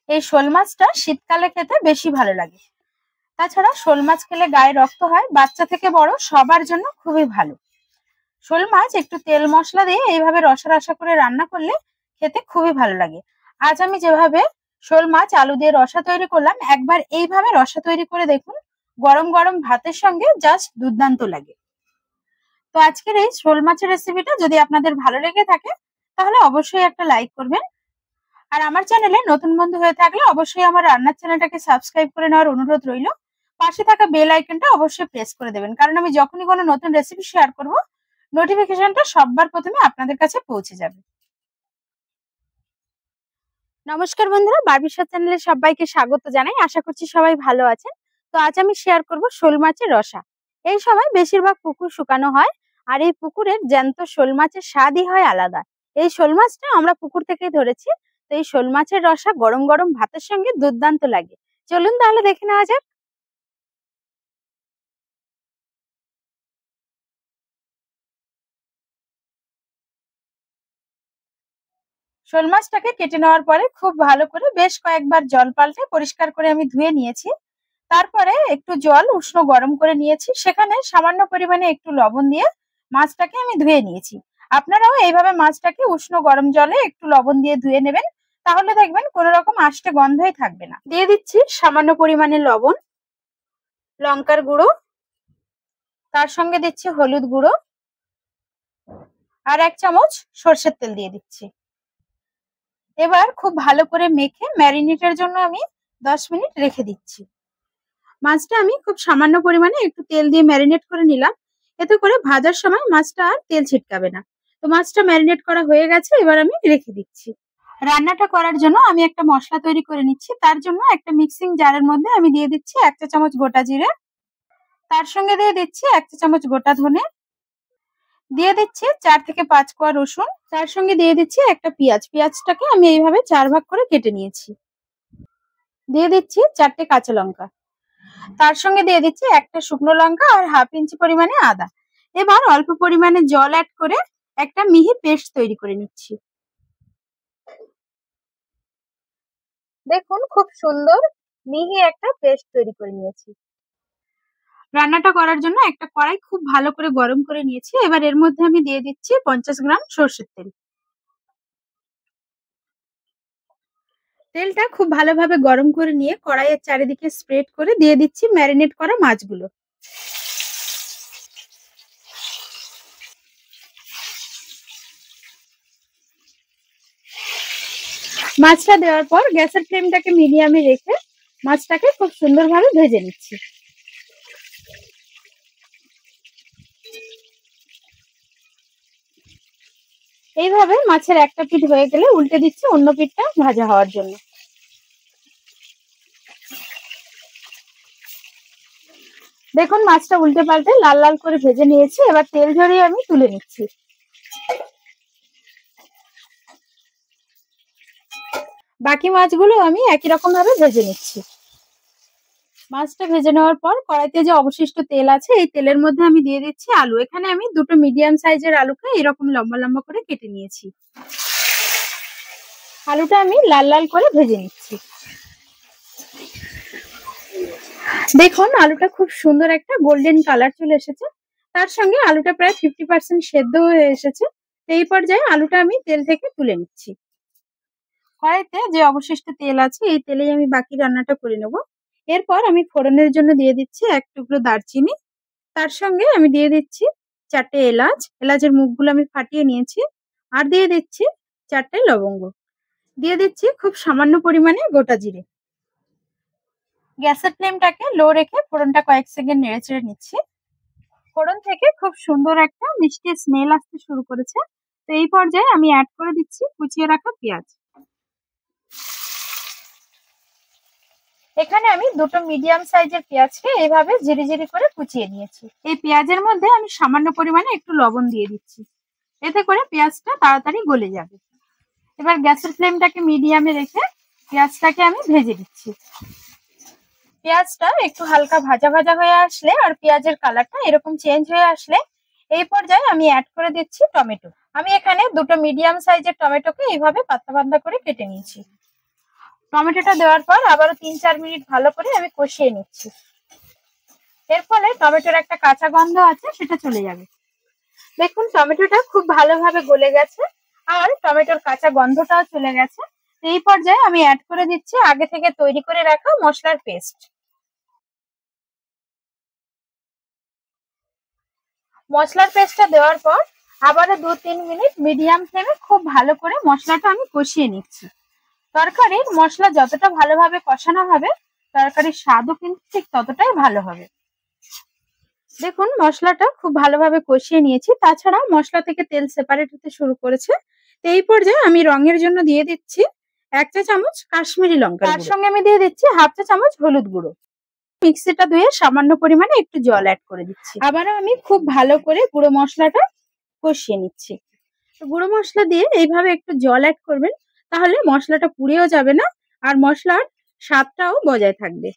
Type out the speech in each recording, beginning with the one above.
এই শোল মাছটা শীতকালে খেতে বেশি ভালো লাগে। তাছাড়া শোল মাছ খেলে গায়ে রক্ত হয়, বাচ্চা থেকে বড় সবার জন্য খুবই ভালো। শোল মাছ একটু তেল মশলা দিয়ে এইভাবে রসা রসা করে রান্না করলে খেতে খুবই ভালো লাগে। আজ আমি যেভাবে শোল মাছ আলু দিয়ে রসা তৈরি করলাম, একবার এইভাবে রসা তৈরি করে দেখুন, গরম গরম ভাতের সঙ্গে জাস্ট দুর্দান্ত লাগে। তো আজকের এই শোল মাছের রেসিপিটা যদি আপনাদের ভালো লেগে থাকে তাহলে অবশ্যই একটা লাইক করবেন। আর আমার চ্যানেলে নতুন বন্ধু হয়ে থাকলে অবশ্যই আমার রান্নার চ্যানেলটাকে সাবস্ক্রাইব করে নেওয়ার অনুরোধ রইল। পাশে থাকা বেল আইকনটা অবশ্যই প্রেস করে দেবেন, কারণ আমি যখনই কোনো নতুন রেসিপি শেয়ার করব নোটিফিকেশনটা সবার প্রথমে আপনাদের কাছে পৌঁছে যাবে। নমস্কার বন্ধুরা, বারবিশা চ্যানেলে সবাইকে স্বাগত জানাই। আশা করছি সবাই ভালো আছেন। তো আজ আমি শেয়ার করব শোল মাছের রসা। এই সময় বেশিরভাগ পুকুর শুকানো হয়, আর এই পুকুরের জ্যান্ত শোল মাছের স্বাদই হয় আলাদা। এই শোল মাছটা আমরা পুকুর থেকেই ধরেছি। তো এই শোল মাছের রসা গরম গরম ভাতের সঙ্গে দুর্দান্ত লাগে। চলুন তাহলে দেখে নেওয়া যাক। শোল মাছটাকে কেটে নেওয়ার পরে খুব ভালো করে বেশ কয়েকবার জল পাল্টে পরিষ্কার করে আমি ধুয়ে নিয়েছি। তারপরে একটু জল উষ্ণ গরম করে নিয়েছি, সেখানে সামান্য পরিমাণে একটু লবণ দিয়ে মাছটাকে আমি ধুয়ে নিয়েছি। আপনারাও এইভাবে মাছটাকে উষ্ণ গরম জলে একটু লবণ দিয়ে ধুয়ে নেবেন, তাহলে দেখবেন কোনো রকম আষ্টে গন্ধই থাকবে না। দিয়ে দিচ্ছি সামান্য পরিমাণে লবণ, লঙ্কার গুঁড়ো, তার সঙ্গে দিচ্ছি হলুদ গুঁড়ো, আর 1 চামচ সর্ষের তেল দিয়ে দিচ্ছি। এবার খুব ভালো করে মেখে ম্যারিনেটের জন্য আমি 10 মিনিট রেখে দিচ্ছি। মাছটা আমি খুব সামান্য পরিমাণে একটু তেল দিয়ে ম্যারিনেট করে নিলাম, এতে করে ভাজার সময় মাছটা আর তেল ছিটকাবে না। তো মাছটা ম্যারিনেট করা হয়ে গেছে, এবার আমি রেখে দিচ্ছি। রান্নাটা করার জন্য আমি একটা মশলা তৈরি করে নিচ্ছি। তার জন্য একটা মিক্সিং জারের মধ্যে আমি দিয়ে দিচ্ছি 1 চা চামচ গোটা জিরে, তার সঙ্গে দিয়ে দিচ্ছি 1 চা চামচ গোটা ধনে, দিয়ে দিচ্ছি 4 থেকে 5 কোয়া রসুন, তার সঙ্গে দিয়ে দিচ্ছি একটা পেঁয়াজ। পেঁয়াজটাকে আমি এইভাবে 4 ভাগ করে কেটে নিয়েছি। দিয়ে দিচ্ছি 4টে কাঁচা লঙ্কা, তার সঙ্গে দিয়ে দিচ্ছি একটা শুকনো লঙ্কা আর হাফ ইঞ্চি পরিমাণে আদা। এবার অল্প পরিমাণে জল অ্যাড করে একটা মিহি পেস্ট তৈরি করে নিচ্ছি। দেখুন খুব সুন্দর মিহি একটা পেস্ট তৈরি করে নিয়েছি। রান্নাটা করার জন্য একটা কড়াই খুব ভালো করে গরম করে নিয়েছি। এবার এর মধ্যে আমি দিয়ে দিচ্ছি 50 গ্রাম সর্ষের তেল। তেলটা খুব ভালোভাবে গরম করে নিয়ে কড়াইয়ের চারিদিকে স্প্রেড করে দিয়ে দিচ্ছি ম্যারিনেট করা মাছগুলো। মাছটা দেওয়ার পর গ্যাসের ফ্লেমটাকে মিডিয়ামে রেখে মাছটাকে খুব সুন্দরভাবে ভেজে নিচ্ছি। এইভাবে মাছের একটা পিঠ হয়ে গেলে উল্টে দিচ্ছি অন্য পিঠটা ভাজা হওয়ার জন্য। দেখুন মাছটা উল্টে পাল্টে লাল লাল করে ভেজে নিয়েছি। এবার তেল ঝরিয়ে আমি তুলে নিচ্ছি। বাকি মাছগুলো আমি একই রকম ভাবে ভেজে নিচ্ছি। মাছটা ভেজে নেওয়ার পর কড়াইতে যে অবশিষ্ট তেল আছে এই তেলের মধ্যে আমি দিয়ে দিচ্ছি আলু। এখানে আমি দুটো মিডিয়াম সাইজের আলুকে এরকম লম্বা লম্বা করে কেটে নিয়েছি। আলুটা আমি লাল লাল করে ভেজে নিচ্ছি। দেখুন আলুটা খুব সুন্দর একটা গোল্ডেন কালার চলে এসেছে, তার সঙ্গে আলুটা প্রায় 50% সেদ্ধ হয়ে এসেছে। এই পর্যায়ে আলুটা আমি তেল থেকে তুলে নিচ্ছি। কড়াইতে যে অবশিষ্ট তেল আছে এই তেলেই আমি বাকি রান্নাটা করে নেব। এরপর আমি ফোড়নের জন্য দিয়ে দিচ্ছি 1 টুকরো দারচিনি, তার সঙ্গে আমি দিয়ে দিচ্ছি 4টে এলাচ, এলাচের মুখগুলো আমি ফাটিয়ে নিয়েছি, আর দিয়ে দিচ্ছি 4টে লবঙ্গ, দিয়ে দিচ্ছি খুব সামান্য পরিমাণে গোটা জিরে। গ্যাসের ফ্লেমটাকে লো রেখে ফোড়নটা কয়েক সেকেন্ড নেড়েচেড়ে নিচ্ছি। ফোড়ন থেকে খুব সুন্দর একটা মিষ্টি স্মেল আসতে শুরু করেছে। তো এই পর্যায়ে আমি অ্যাড করে দিচ্ছি কুচিয়ে রাখা পেঁয়াজ। এখানে আমি দুটো মিডিয়াম সাইজের পেঁয়াজকে এইভাবে ঝিরিঝিরি করে কুচিয়ে নিয়েছি। এই পেঁয়াজের মধ্যে আমি সামান্য পরিমাণে একটু লবণ দিয়ে দিচ্ছি, এতে করে পেঁয়াজটা তাড়াতাড়ি গলে যাবে। এবার গ্যাসের ফ্লেমটাকে মিডিয়ামে রেখে পেঁয়াজটাকে আমি ভেজে দিচ্ছি। পেঁয়াজটা একটু হালকা ভাজা ভাজা হয়ে আসলে আর পেঁয়াজের কালারটা এরকম চেঞ্জ হয়ে আসলে এই পর্যায়ে আমি অ্যাড করে দিচ্ছি টমেটো। আমি এখানে দুটো মিডিয়াম সাইজের টমেটোকে এইভাবে পাতলা পাতলা করে কেটে নিয়েছি। টমেটোটা দেওয়ার পর আবারও 3-4 মিনিট ভালো করে আমি কষিয়ে নিচ্ছি। এর ফলে টমেটোর একটা কাঁচা গন্ধ আছে সেটা চলে যাবে। দেখুন টমেটোটা খুব ভালোভাবে গলে গেছে আর টমেটোর কাঁচা গন্ধটাও চলে গেছে। এই পর্যায়ে আমি অ্যাড করে দিচ্ছি আগে থেকে তৈরি করে রাখা মশলার পেস্ট। মশলার পেস্টটা দেওয়ার পর আবারও 2-3 মিনিট মিডিয়াম ফ্লেমে খুব ভালো করে মশলাটা আমি কষিয়ে নিচ্ছি। তরকারির মশলা যতটা ভালোভাবে কষানো হবে তরকারির স্বাদও কিন্তু ঠিক ততটাই ভালো হবে। দেখুন মশলাটা খুব ভালোভাবে কষিয়ে নিয়েছি, তাছাড়া মশলা থেকে তেল সেপারেট হতে শুরু করেছে। তো এই পর্যায়ে আমি রঙের জন্য দিয়ে দিচ্ছি 1 চা চামচ কাশ্মীরি লঙ্কা, তার সঙ্গে আমি দিয়ে দিচ্ছি 1/2 চা চামচ হলুদ গুঁড়ো। মিক্সিটা ধুয়ে সামান্য পরিমাণে একটু জল অ্যাড করে দিচ্ছি। আবারও আমি খুব ভালো করে গুঁড়ো মশলাটা কষিয়ে নিচ্ছি। গুঁড়ো মশলা দিয়ে এইভাবে একটু জল অ্যাড করবেন, তাহলে মশলাটা পুড়েও যাবে না আর মশলার স্বাদটাও বজায় থাকবে।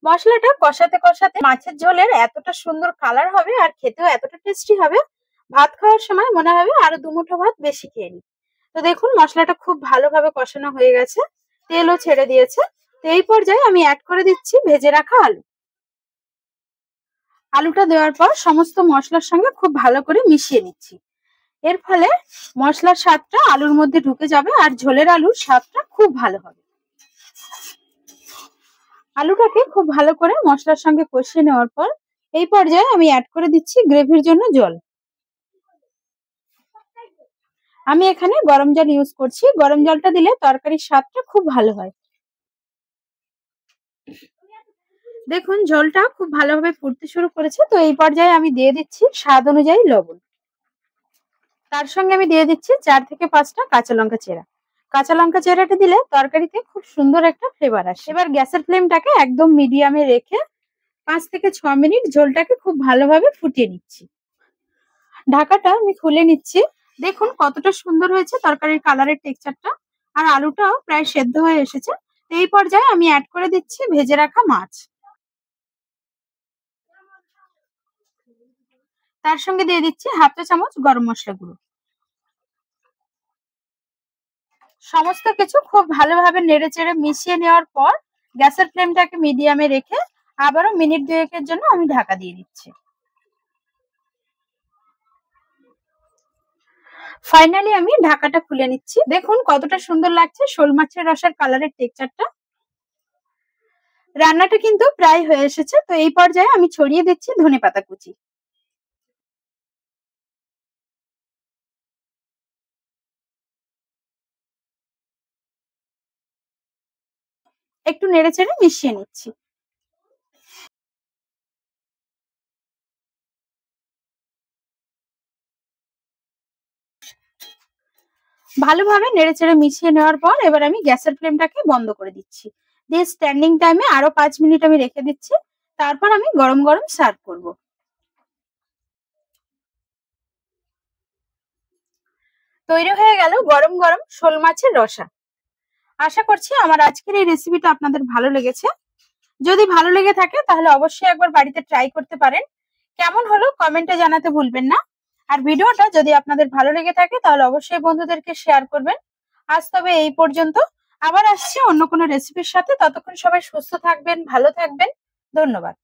মশলাটা কষাতে কষাতে মাছের ঝোলের এতটা সুন্দর কালার হবে আর খেতেও এতটা টেস্টি হবে, ভাত খাওয়ার সময় মনে হবে আরো 2 মুঠো ভাত বেশি খেয়ে নিই। তো দেখুন মশলাটা খুব ভালোভাবে কষানো হয়ে গেছে, তেলও ছেড়ে দিয়েছে। তো এই পর্যায়ে আমি অ্যাড করে দিচ্ছি ভেজে রাখা আলু। আলুটা দেওয়ার পর সমস্ত মশলার সঙ্গে খুব ভালো করে মিশিয়ে নিচ্ছি। এর ফলে মশলার স্বাদটা আলুর মধ্যে ঢুকে যাবে আর ঝোলের আলুর স্বাদটা খুব ভালো হবে। আলুটাকে খুব ভালো করে মশলার সঙ্গে কষিয়ে নেওয়ার পর এই পর্যায়ে আমি অ্যাড করে দিচ্ছি গ্রেভির জন্য জল। আমি এখানে গরম জল ইউজ করছি। গরম জলটা দিলে তরকারির স্বাদটা খুব ভালো হয়। দেখুন ঝোলটা খুব ভালোভাবে ফুটতে শুরু করেছে। তো এই পর্যায়ে আমি দিয়ে দিচ্ছি স্বাদ অনুযায়ী লবণ। তার সঙ্গে আমি দিয়ে দিচ্ছি 4 থেকে 5টা কাঁচা লঙ্কা চেরা। কাঁচা লঙ্কা চেরাটা দিলে তরকারিতে খুব সুন্দর একটা ফ্লেভার আসে। এবার গ্যাসের ফ্লেমটাকে একদম মিডিয়ামে রেখে 5 থেকে 6 মিনিট ঝোলটাকে খুব ভালোভাবে ফুটিয়ে নিচ্ছি। ঢাকাটা আমি খুলে নিচ্ছি। দেখুন কতটা সুন্দর হয়েছে তরকারির কালারের টেক্সচারটা, আর আলুটাও প্রায় সেদ্ধ হয়ে এসেছে। এই পর্যায়ে আমি অ্যাড করে দিচ্ছি ভেজে রাখা মাছ। তার সঙ্গে দিয়ে দিচ্ছি 1/2 চা চামচ গরম মশলা গুঁড়ো। সমস্ত কিছু খুব ভালোভাবে নেড়েচেড়ে মিশিয়ে নেওয়ার পর গ্যাসের ফ্লেমটাকে মিডিয়ামে রেখে আবারও মিনিট 2-এর জন্য আমি ঢাকা দিয়ে দিচ্ছি। ফাইনালি আমি ঢাকাটা খুলে নিচ্ছি। দেখুন কতটা সুন্দর লাগছে শোল মাছের রসার কালারের টেক্সচারটা। রান্নাটা কিন্তু প্রায় হয়ে এসেছে। তো এই পর্যায়ে আমি ছড়িয়ে দিচ্ছি ধনেপাতা কুচি। একটু নেড়েচেড়ে মিশিয়ে নিচ্ছি। ভালোভাবে নেড়েচেড়ে মিশিয়ে নেওয়ার পর এবার আমি গ্যাসের ফ্লেমটাকে বন্ধ করে দিচ্ছি। দিয়ে স্ট্যান্ডিং টাইমে আরো 5 মিনিট আমি রেখে দিচ্ছি। তারপর আমি গরম গরম সার্ভ করব। তৈরি হয়ে গেল গরম গরম শোল মাছের রসা। আশা করছি আমার আজকের এই রেসিপিটা আপনাদের ভালো লেগেছে। যদি ভালো লেগে থাকে তাহলে অবশ্যই একবার বাড়িতে ট্রাই করতে পারেন। কেমন হলো কমেন্টে জানাতে ভুলবেন না। আর ভিডিওটা যদি আপনাদের ভালো লেগে থাকে তাহলে অবশ্যই বন্ধুদেরকে শেয়ার করবেন। আজ তবে এই পর্যন্ত। আবার আসছি অন্য কোনো রেসিপির সাথে। ততক্ষণ সবাই সুস্থ থাকবেন, ভালো থাকবেন। ধন্যবাদ।